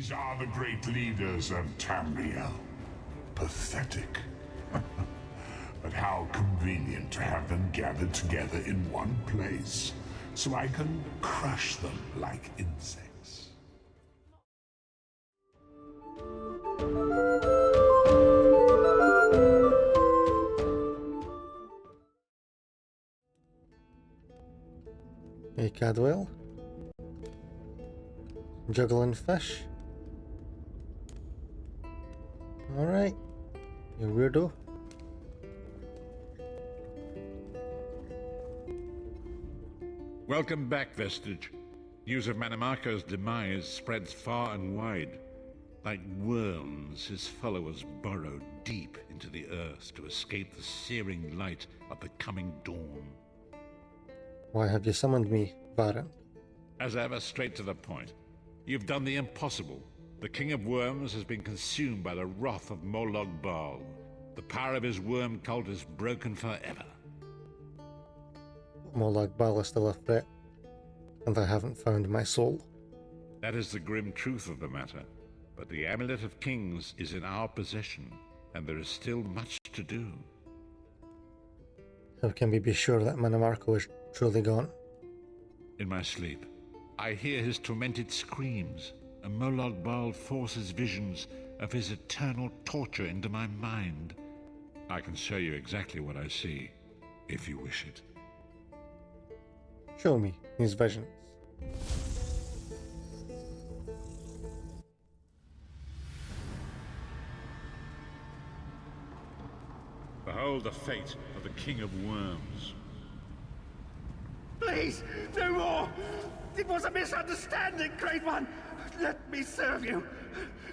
These are the great leaders of Tamriel. Pathetic. But how convenient to have them gathered together in one place, so I can crush them like insects. Hey, Cadwell. Juggling fish. Alright, you weirdo. Welcome back, Vestige. News of Manimarco's demise spreads far and wide. Like worms, his followers burrow deep into the earth to escape the searing light of the coming dawn. Why have you summoned me, Baron? As ever, straight to the point. You've done the impossible. The King of Worms has been consumed by the wrath of Molag Bal. The power of his worm cult is broken forever. Molag Bal is still a threat, and I haven't found my soul. That is the grim truth of the matter. But the Amulet of Kings is in our possession, and there is still much to do. How can we be sure that Manimarco is truly gone? In my sleep, I hear his tormented screams, and Molag Bal forces visions of his eternal torture into my mind. I can show you exactly what I see, if you wish it. Show me these visions. Behold the fate of the King of Worms. Please, no more! It was a misunderstanding, Great One! Let me serve you!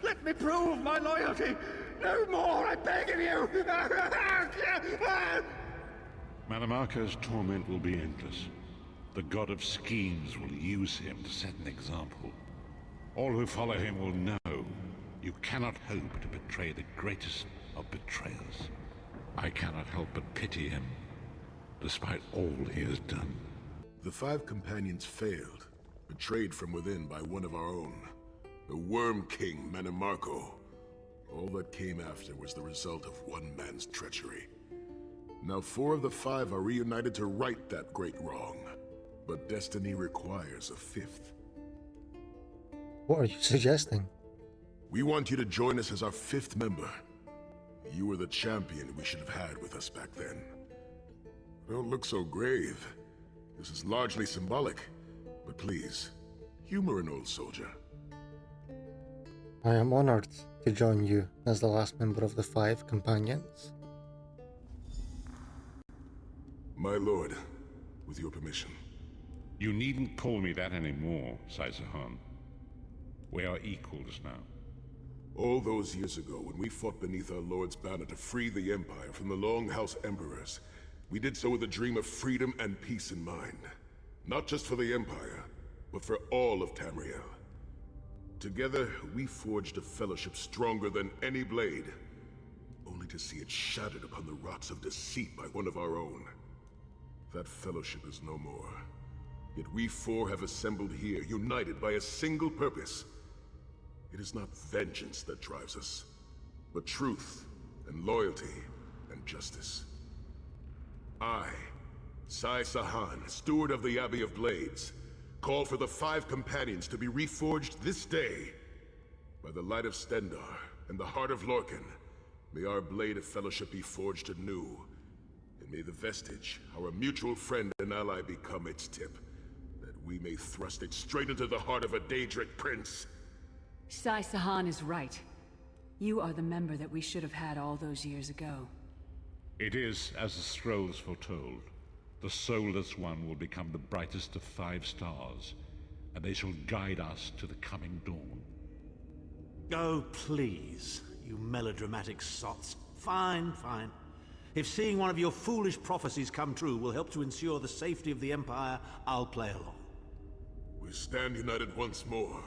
Let me prove my loyalty! No more, I beg of you! Manimarco's torment will be endless. The god of schemes will use him to set an example. All who follow him will know you cannot hope to betray the greatest of betrayers. I cannot help but pity him, despite all he has done. The five companions failed, betrayed from within by one of our own, the Worm King Manimarco. All that came after was the result of one man's treachery. Now 4 of the 5 are reunited to right that great wrong, but destiny requires a 5th. What are you suggesting? We want you to join us as our 5th member. You were the champion we should have had with us back then. Don't look so grave. This is largely symbolic, but please, humor an old soldier. I am honored to join you as the last member of the 5 companions. My lord, with your permission. You needn't call me that anymore, Saisahan. We are equals now. All those years ago, when we fought beneath our Lord's banner to free the Empire from the Longhouse Emperors, we did so with a dream of freedom and peace in mind. Not just for the Empire, but for all of Tamriel. Together, we forged a fellowship stronger than any blade, only to see it shattered upon the rocks of deceit by one of our own. That fellowship is no more. Yet we 4 have assembled here, united by a single purpose. It is not vengeance that drives us, but truth and loyalty and justice. I, Saisahan, steward of the Abbey of Blades, call for the 5 companions to be reforged this day. By the light of Stendarr and the heart of Lorcan, may our blade of fellowship be forged anew. And may the vestige, our mutual friend and ally, become its tip, that we may thrust it straight into the heart of a Daedric prince. Saisahan is right. You are the member that we should have had all those years ago. It is as the scrolls foretold. The soulless one will become the brightest of 5 stars, and they shall guide us to the coming dawn. Oh, please, you melodramatic sots. Fine, fine. If seeing one of your foolish prophecies come true will help to ensure the safety of the Empire, I'll play along. We stand united once more.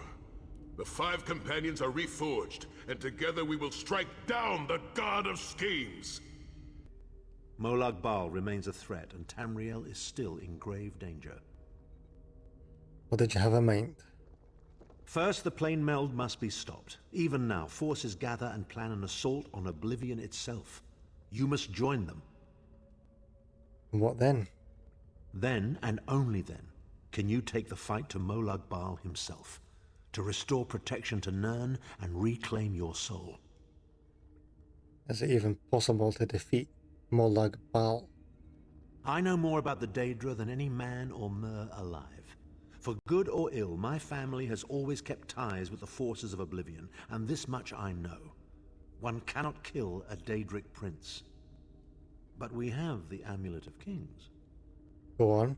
The 5 companions are reforged, and together we will strike down the God of Schemes! Molag Bal remains a threat, and Tamriel is still in grave danger. What did you have in mind? First, the plane meld must be stopped. Even now, forces gather and plan an assault on Oblivion itself. You must join them. What then? Then, and only then, can you take the fight to Molag Bal himself, to restore protection to Nirn and reclaim your soul. Is it even possible to defeat Molag Bal? I know more about the Daedra than any man or mer alive. For good or ill, my family has always kept ties with the forces of Oblivion, and this much I know. One cannot kill a Daedric prince. But we have the Amulet of Kings. Go on.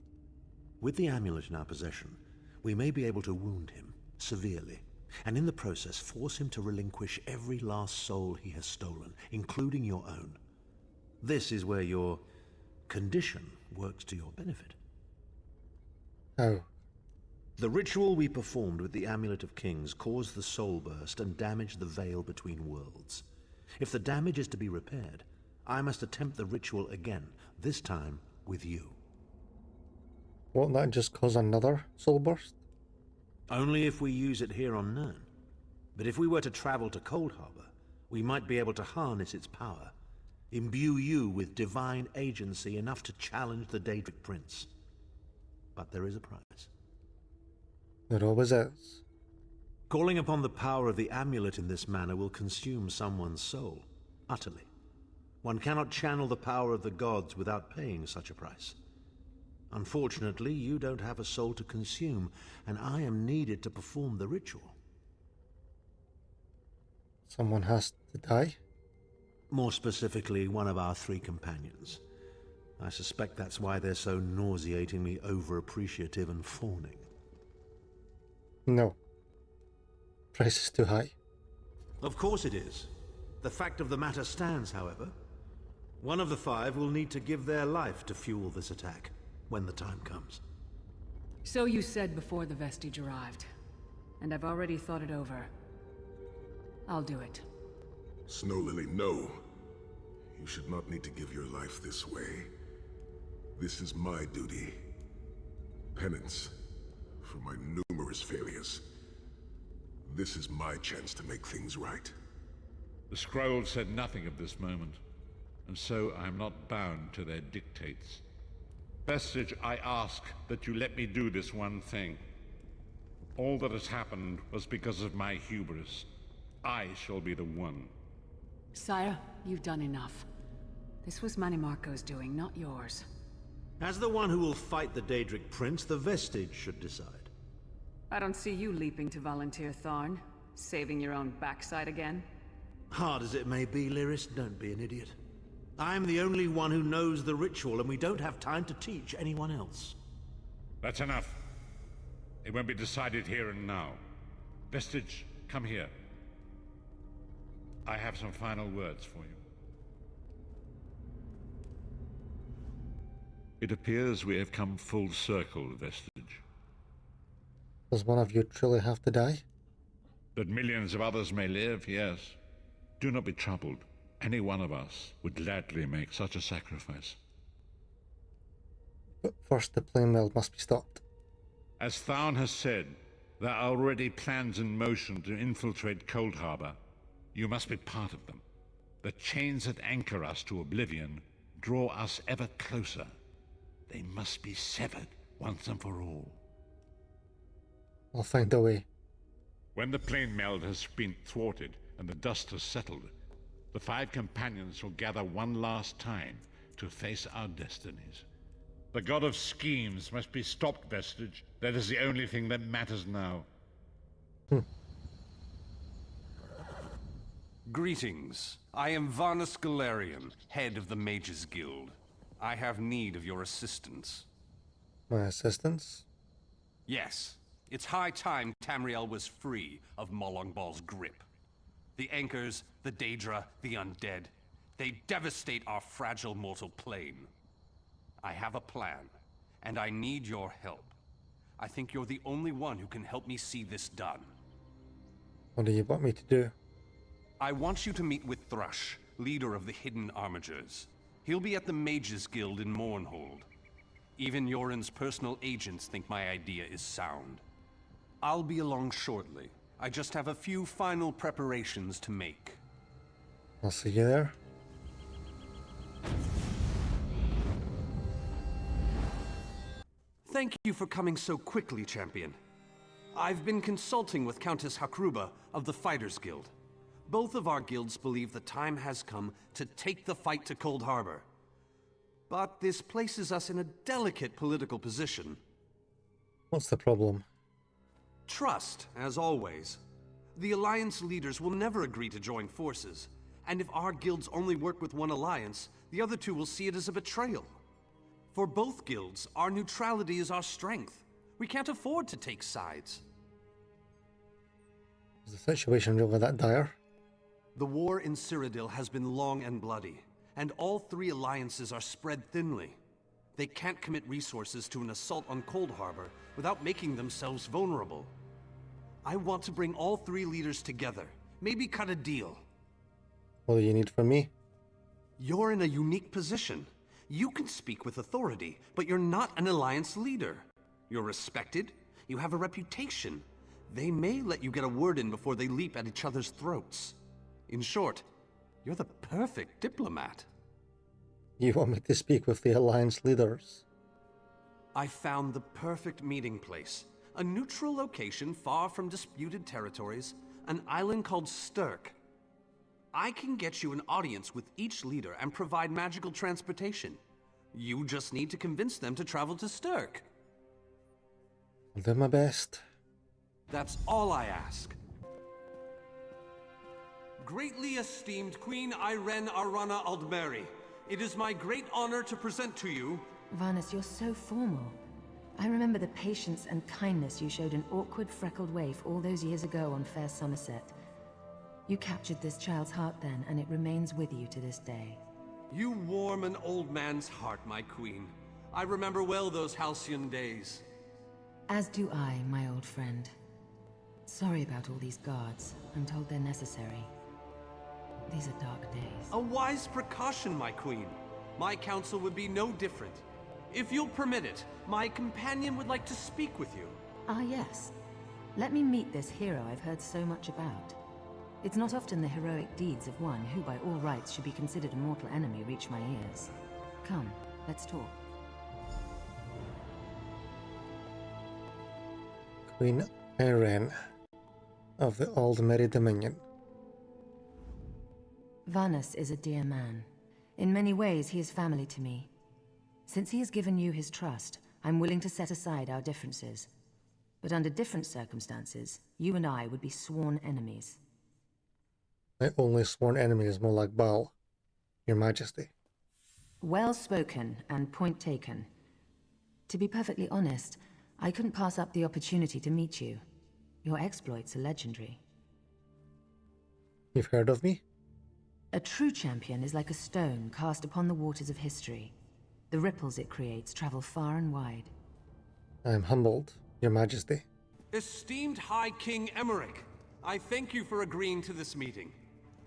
With the amulet in our possession, we may be able to wound him severely, and in the process force him to relinquish every last soul he has stolen, including your own. This is where your condition works to your benefit. How? The ritual we performed with the Amulet of Kings caused the soul burst and damaged the veil between worlds. If the damage is to be repaired, I must attempt the ritual again, this time with you. Won't that just cause another soul burst? Only if we use it here on Nirn. But if we were to travel to Cold Harbor, we might be able to harness its power, imbue you with divine agency enough to challenge the Daedric Prince. But there is a price. There always is. Calling upon the power of the amulet in this manner will consume someone's soul, utterly. One cannot channel the power of the gods without paying such a price. Unfortunately, you don't have a soul to consume, and I am needed to perform the ritual. Someone has to die? More specifically, one of our 3 companions. I suspect that's why they're so nauseatingly over-appreciative and fawning. No. Price is too high. Of course it is. The fact of the matter stands, however. One of the 5 will need to give their life to fuel this attack, when the time comes. So you said before the vestige arrived, and I've already thought it over. I'll do it. Snow Lily, no. You should not need to give your life this way. This is my duty. Penance for my numerous failures. This is my chance to make things right. The scroll said nothing of this moment, and so I am not bound to their dictates. Vestige, I ask that you let me do this one thing. All that has happened was because of my hubris. I shall be the one. Sire, you've done enough. This was Manimarco's doing, not yours. As the one who will fight the Daedric Prince, the Vestige should decide. I don't see you leaping to volunteer, Tharn. Saving your own backside again. Hard as it may be, Lyris, don't be an idiot. I'm the only one who knows the ritual, and we don't have time to teach anyone else. That's enough. It won't be decided here and now. Vestige, come here. I have some final words for you. It appears we have come full circle, Vestige. Does one of you truly have to die? That millions of others may live, yes. Do not be troubled. Any one of us would gladly make such a sacrifice. But first the plane meld must be stopped. As Tharn has said, there are already plans in motion to infiltrate Cold Harbor. You must be part of them. The chains that anchor us to oblivion draw us ever closer. They must be severed once and for all. I'll find a way. When the plane meld has been thwarted and the dust has settled, the 5 companions will gather one last time to face our destinies. The god of schemes must be stopped, Vestige. That is the only thing that matters now. Greetings. I am Varnus Galarian, head of the Mages Guild. I have need of your assistance. My assistance? Yes. It's high time Tamriel was free of Molongbal's grip. The Anchors, the Daedra, the Undead. They devastate our fragile mortal plane. I have a plan, and I need your help. I think you're the only one who can help me see this done. What do you want me to do? I want you to meet with Thrush, leader of the Hidden Armigers. He'll be at the Mages Guild in Mournhold. Even Yoren's personal agents think my idea is sound. I'll be along shortly. I just have a few final preparations to make. I'll see you there. Thank you for coming so quickly, Champion. I've been consulting with Countess Hakruba of the Fighters Guild. Both of our guilds believe the time has come to take the fight to Cold Harbor. But this places us in a delicate political position. What's the problem? Trust, as always. The Alliance leaders will never agree to join forces, and if our guilds only work with one alliance, the other two will see it as a betrayal. For both guilds, our neutrality is our strength. We can't afford to take sides. Is the situation really that dire? The war in Cyrodiil has been long and bloody, and all three alliances are spread thinly. They can't commit resources to an assault on Cold Harbor without making themselves vulnerable. I want to bring all three leaders together, maybe cut a deal. What do you need from me? You're in a unique position. You can speak with authority, but you're not an alliance leader. You're respected, you have a reputation. They may let you get a word in before they leap at each other's throats. In short, you're the perfect diplomat. You want me to speak with the Alliance leaders? I found the perfect meeting place. A neutral location far from disputed territories, an island called Stirk. I can get you an audience with each leader and provide magical transportation. You just need to convince them to travel to Stirk. I'll do my best. That's all I ask. Greatly esteemed Queen Irene Arana Aldmeri, it is my great honor to present to you... Varnus, you're so formal. I remember the patience and kindness you showed an awkward, freckled waif all those years ago on fair Somerset. You captured this child's heart then, and it remains with you to this day. You warm an old man's heart, my queen. I remember well those halcyon days. As do I, my old friend. Sorry about all these guards. I'm told they're necessary. These are dark days. A wise precaution, my queen. My counsel would be no different. If you'll permit it, my companion would like to speak with you. Ah, yes. Let me meet this hero I've heard so much about. It's not often the heroic deeds of one who by all rights should be considered a mortal enemy reach my ears. Come, let's talk. Queen Irene of the Aldmeri Dominion. Varnus is a dear man. In many ways, he is family to me. Since he has given you his trust, I'm willing to set aside our differences. But under different circumstances, you and I would be sworn enemies. My only sworn enemy is Molag Bal, Your Majesty. Well spoken and point taken. To be perfectly honest, I couldn't pass up the opportunity to meet you. Your exploits are legendary. You've heard of me? A true champion is like a stone cast upon the waters of history. The ripples it creates travel far and wide. I am humbled, Your Majesty. Esteemed High King Emmerich, I thank you for agreeing to this meeting.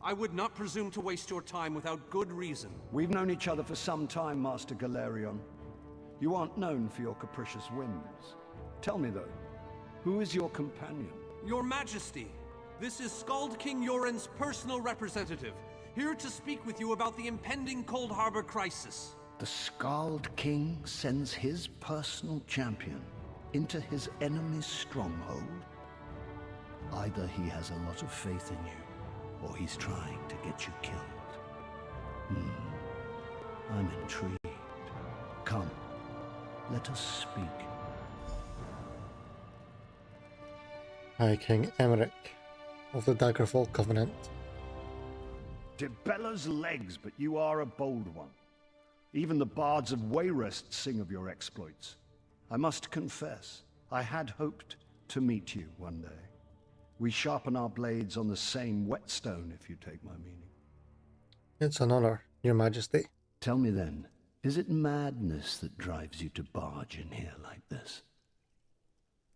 I would not presume to waste your time without good reason. We've known each other for some time, Master Galerion. You aren't known for your capricious whims. Tell me, though, who is your companion? Your Majesty, this is Skald King Yoren's personal representative, here to speak with you about the impending Cold Harbor crisis. The Skald King sends his personal champion into his enemy's stronghold? Either he has a lot of faith in you, or he's trying to get you killed. I'm intrigued. Come, let us speak. High King Emmerich of the Daggerfall Covenant. Dibella's legs, but you are a bold one. Even the bards of Wayrest sing of your exploits. I must confess, I had hoped to meet you one day. We sharpen our blades on the same whetstone, if you take my meaning. It's an honor, Your Majesty. Tell me then, is it madness that drives you to barge in here like this?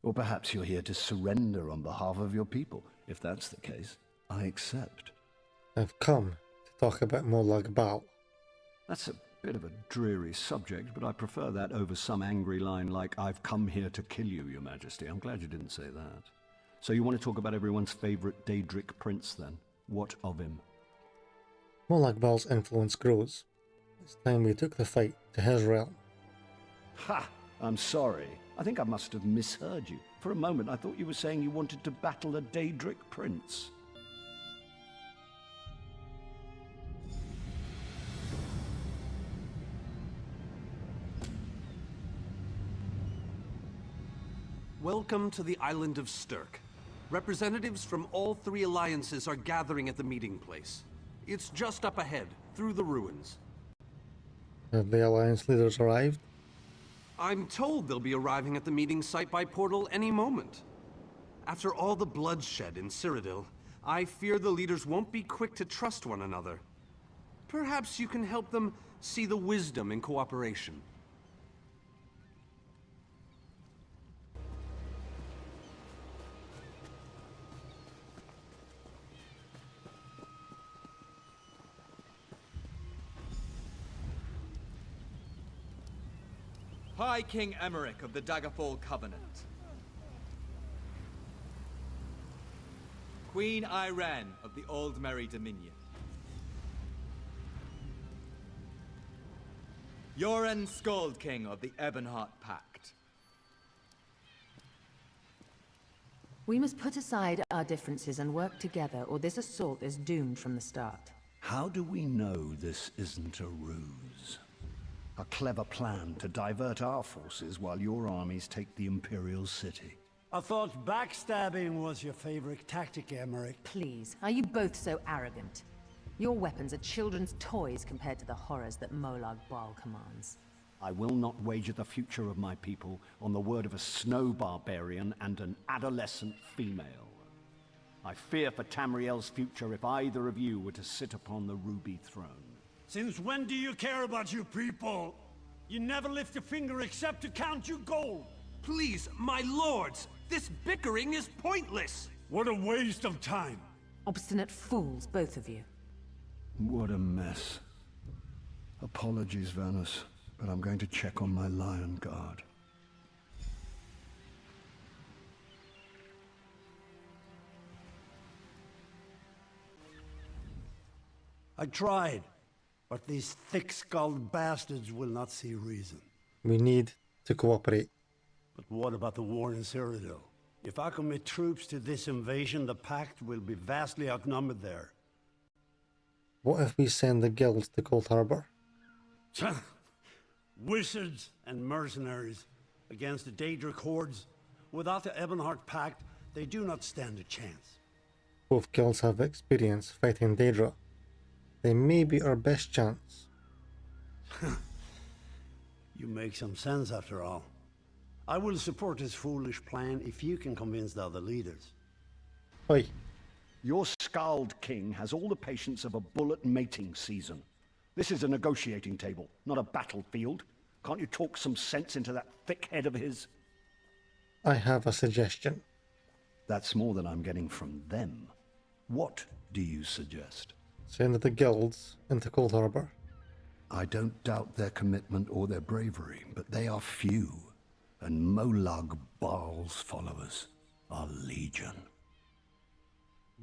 Or perhaps you're here to surrender on behalf of your people. If that's the case, I accept. I've come to talk about Molag Bal. That's a Bit of a dreary subject, but I prefer that over some angry line like, "I've come here to kill you, Your Majesty." I'm glad you didn't say that. So you want to talk about everyone's favorite Daedric prince, then? What of him? Molag Bal's influence grows. It's time we took the fight to his realm. Ha! I'm sorry. I think I must have misheard you. For a moment, I thought you were saying you wanted to battle a Daedric prince. Welcome to the island of Stirk. Representatives from all three alliances are gathering at the meeting place. It's just up ahead, through the ruins. Have the Alliance leaders arrived? I'm told they'll be arriving at the meeting site by portal any moment. After all the bloodshed in Cyrodiil, I fear the leaders won't be quick to trust one another. Perhaps you can help them see the wisdom in cooperation. High King Emeric of the Daggerfall Covenant. Queen Irene of the Old Merry Dominion. Yoren Skald King of the Ebonheart Pact. We must put aside our differences and work together, or this assault is doomed from the start. How do we know this isn't a ruse? A clever plan to divert our forces while your armies take the Imperial city. I thought backstabbing was your favorite tactic, Emeric. Please, are you both so arrogant? Your weapons are children's toys compared to the horrors that Molag Bal commands. I will not wager the future of my people on the word of a snow barbarian and an adolescent female. I fear for Tamriel's future if either of you were to sit upon the Ruby Throne. Since when do you care about your people? You never lift a finger except to count your gold. Please, my lords, this bickering is pointless. What a waste of time. Obstinate fools, both of you. What a mess. Apologies, Vernus, but I'm going to check on my Lion Guard. I tried, but these thick-skulled bastards will not see reason. We need to cooperate. But what about the war in Cyrodiil? If I commit troops to this invasion, the Pact will be vastly outnumbered there. What if we send the guilds to Cold Harbor? Wizards and mercenaries against the Daedric hordes. Without the Ebonheart Pact, they do not stand a chance. Both guilds have experience fighting Daedra. They may be our best chance. You make some sense after all. I will support this foolish plan if you can convince the other leaders. Oi. Your Skald King has all the patience of a bullet mating season. This is a negotiating table, not a battlefield. Can't you talk some sense into that thick head of his? I have a suggestion. That's more than I'm getting from them. What do you suggest? Send the guilds into Cold Harbor. I don't doubt their commitment or their bravery, but they are few, and Molag Bal's followers are legion.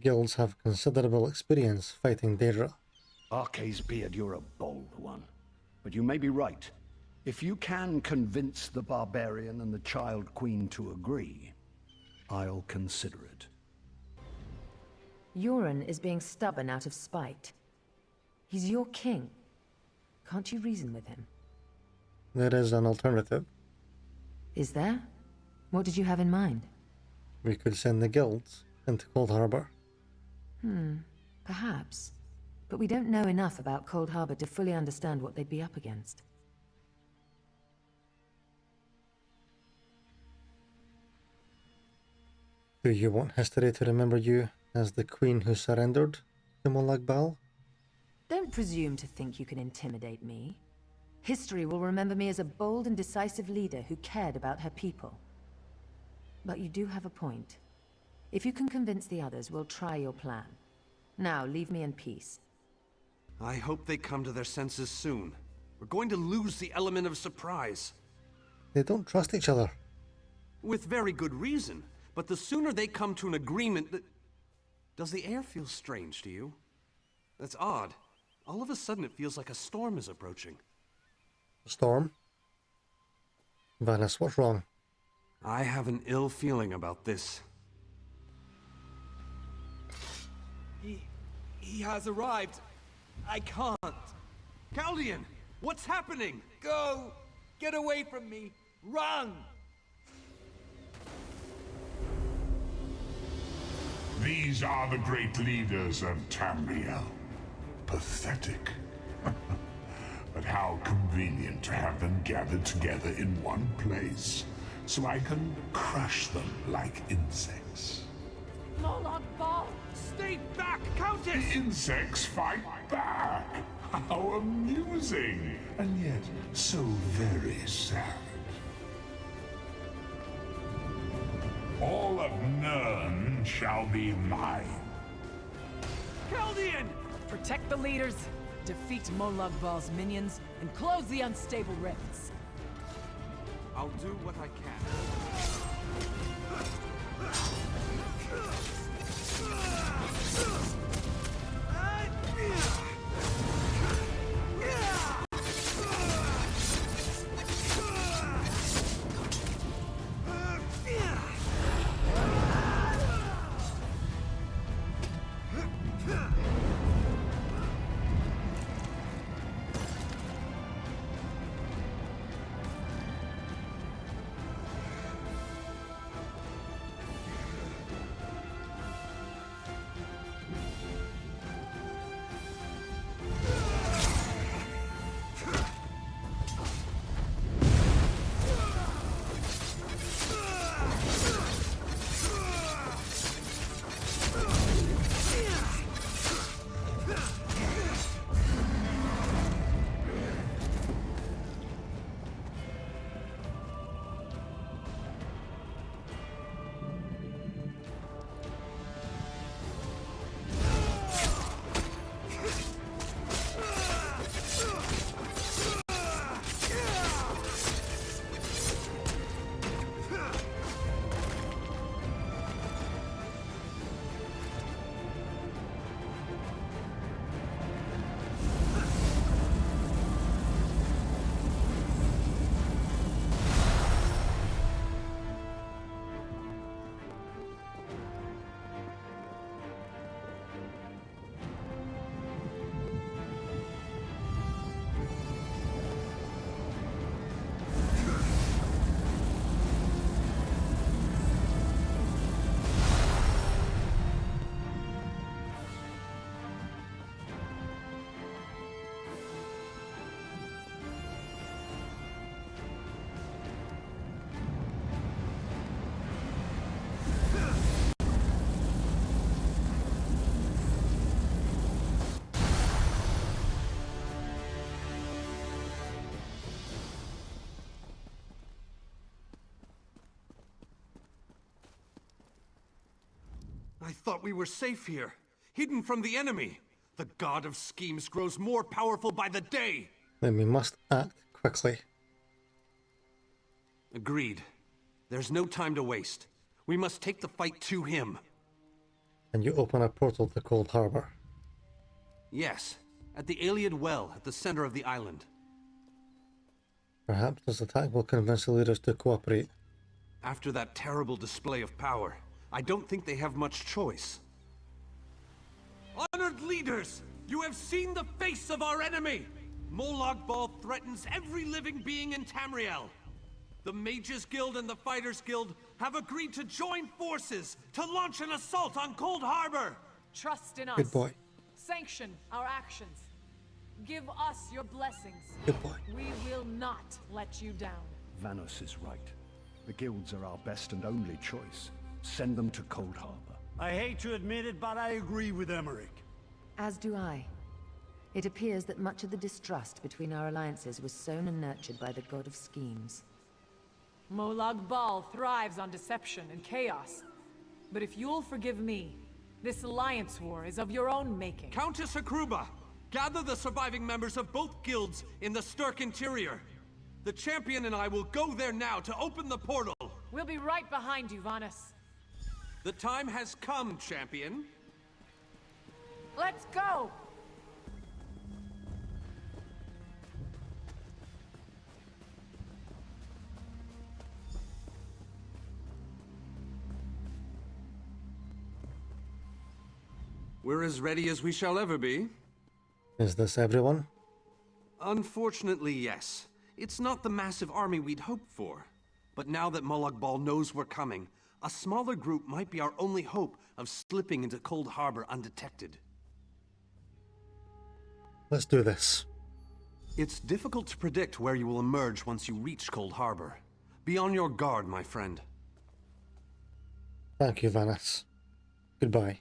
Guilds have considerable experience fighting Daedra. Arce's beard, you're a bold one. But you may be right. If you can convince the barbarian and the Child Queen to agree, I'll consider it. Yoren is being stubborn out of spite. He's your king. Can't you reason with him? There is an alternative. Is there? What did you have in mind? We could send the guilds into Cold Harbor. Perhaps. But we don't know enough about Cold Harbor to fully understand what they'd be up against. Do you want history to remember you as the queen who surrendered to Molag Bal? Don't presume to think you can intimidate me. History will remember me as a bold and decisive leader who cared about her people. But you do have a point. If you can convince the others, we'll try your plan. Now, leave me in peace. I hope they come to their senses soon. We're going to lose the element of surprise. They don't trust each other. With very good reason. But the sooner they come to an agreement that... Does the air feel strange to you? That's odd. All of a sudden it feels like a storm is approaching. Storm? Vanis, what's wrong? I have an ill feeling about this. He has arrived. I can't. Caldian! What's happening? Go! Get away from me! Run! These are the great leaders of Tamriel. Pathetic. But how convenient to have them gathered together in one place, so I can crush them like insects. Molag Bal! Stay back, Countess! The insects fight back! How amusing! And yet, so very sad. All of Nirn shall be mine. Caldian! Protect the leaders, defeat Molag Bal's minions, and close the unstable rifts. I'll do what I can. I thought we were safe here, hidden from the enemy. The god of schemes grows more powerful by the day. Then we must act quickly. Agreed. There's no time to waste. We must take the fight to him. And you open a portal to Cold Harbor. Yes, at the Iliad Well at the center of the island. Perhaps this attack will convince the leaders to cooperate. After that terrible display of power, I don't think they have much choice. Honored leaders, you have seen the face of our enemy! Molag Bal threatens every living being in Tamriel. The Mages Guild and the Fighters Guild have agreed to join forces to launch an assault on Cold Harbor! Trust in us. Good boy. Sanction our actions. Give us your blessings. Good boy. We will not let you down. Vanos is right. The guilds are our best and only choice. Send them to Cold Harbor. I hate to admit it, but I agree with Emmerich. As do I. It appears that much of the distrust between our alliances was sown and nurtured by the god of schemes. Molag Bal thrives on deception and chaos. But if you'll forgive me, this alliance war is of your own making. Countess Akruba, Gather the surviving members of both guilds in the Stirk interior. The champion and I will go there now to open the portal. We'll be right behind you, Vanus. The time has come, champion. Let's go! We're as ready as we shall ever be. Is this everyone? Unfortunately, yes. It's not the massive army we'd hoped for. But now that Molag Bal knows we're coming, a smaller group might be our only hope of slipping into Cold Harbor undetected. Let's do this. It's difficult to predict where you will emerge once you reach Cold Harbor. Be on your guard, my friend. Thank you, Vanus. Goodbye.